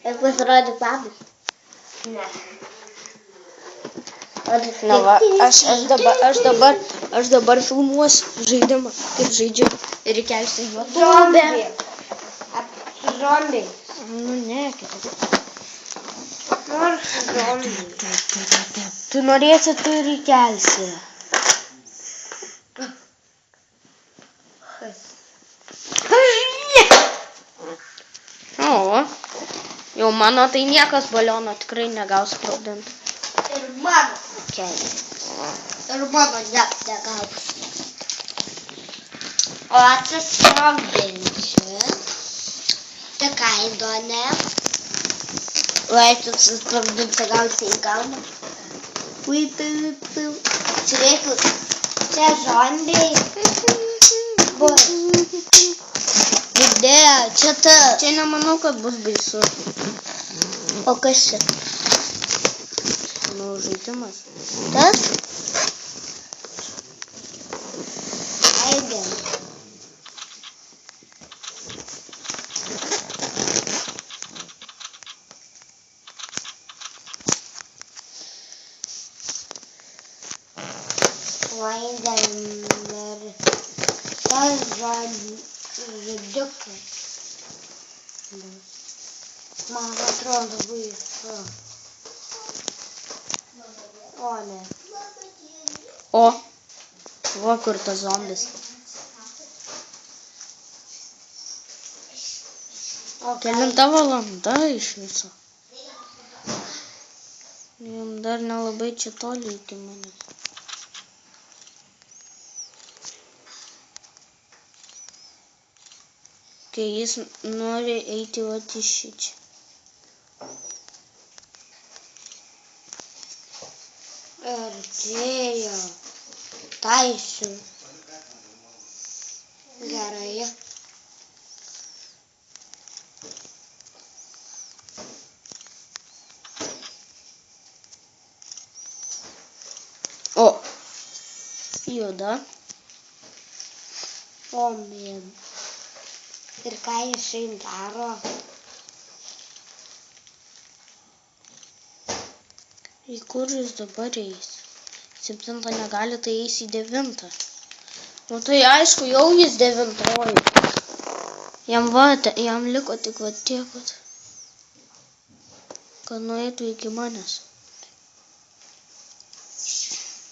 Ir pasirodė padas. Ne. Na va, aš dabar filmuosiu žaidimą, kaip žaidžiu ir įkelsiu į YouTube. Zombie. Su zombiais. Nu ne, kitaip. Nors su zombiais. Tu norėsi, tu ir įkelsi. O, jau mano tai niekas baliono tikrai negaus sprogdinti. Ir mano. Keliai. Ir mano net negaus. O atsisprogdinsiu. Tai ką įdomu. Vaistus susprogdinti gausi į galvą. Žiūrėkit, Čia zombiai. bus. Girdėjo, čia ta. Čia nemanau, kad bus baisu. O kas čia? Nu, žaidimas. Tas? Aigė. Vaidamer. Tas žaidikas. Man atrodo baisu. O ne. O, va kur tas zombis. O Kelinta valanda iš viso. Jums dar nelabai čia toli iki manęs. Kai jis nori eiti vat iš šičia. Artėjo. Taisiu. Gerai. O, juda. O, mėn. Ir ką jisai daro? Į kur jis dabar eis? 7 negali, tai eis į 9. Nu tai aišku, jau jis 9. Jam liko tik va tiek, kad nueitų iki manęs.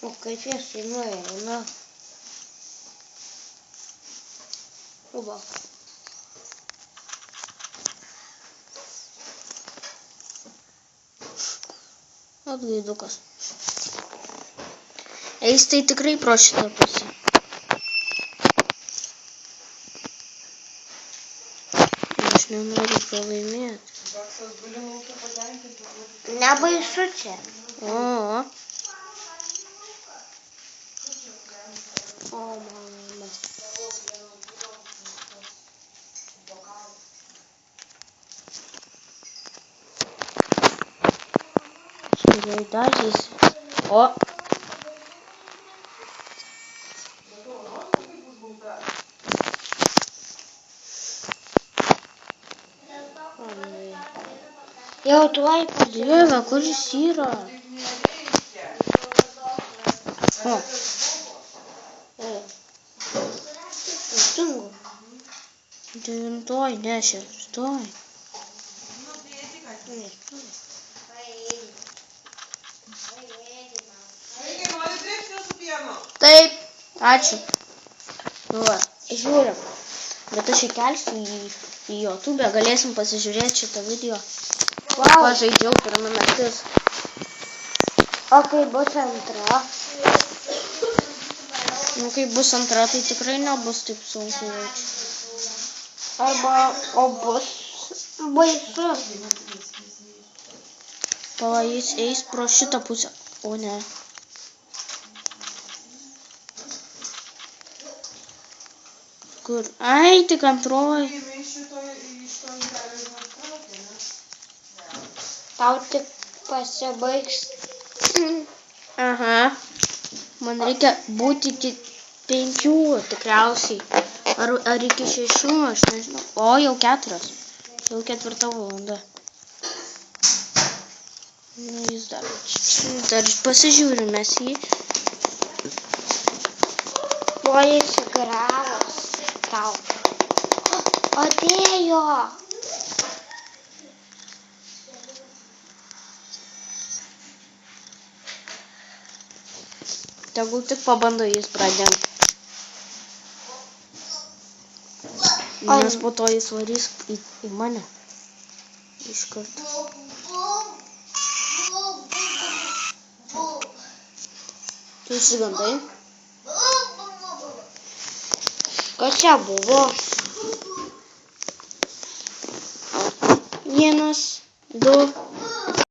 O kaip jisai nueina? Va. Atgaidukas. Eis tai tikrai pro šitą pusę. Aš nenoriu pralaimėti. Nebaisu čia. O, O, mama. skiriai dažys. O. Jau tuoj Dieve, kur jis yra? O. Dingo. 9, ne 6. Taip, ačiū. Nu va, žiūrim. Bet aš įkelsiu į YouTube, galėsim pasižiūrėti šitą video. Wow. Pažaidžiau pirmą naktis. O kai bus antra? Nu, kai bus antra, tai tikrai nebus taip sunku jaučiu. Arba, o bus baisu. Pala, jis eis pro šitą pusę. O ne. Kur? Ai, tik antroji. Tau tik pasibaigs. Aha. Man reikia būti iki 5 tikriausiai. Ar iki 6, aš nežinau. O, jau 4. Jau 4 valanda. dar pasižiūrim mes jį. Oi, įsigravus tau. Atėjo. Tegul tik pabando jis pradėti. Nes po to jis varys į mane. Iš karto. Tu išsigandai? Kas čia buvo? 1, 2,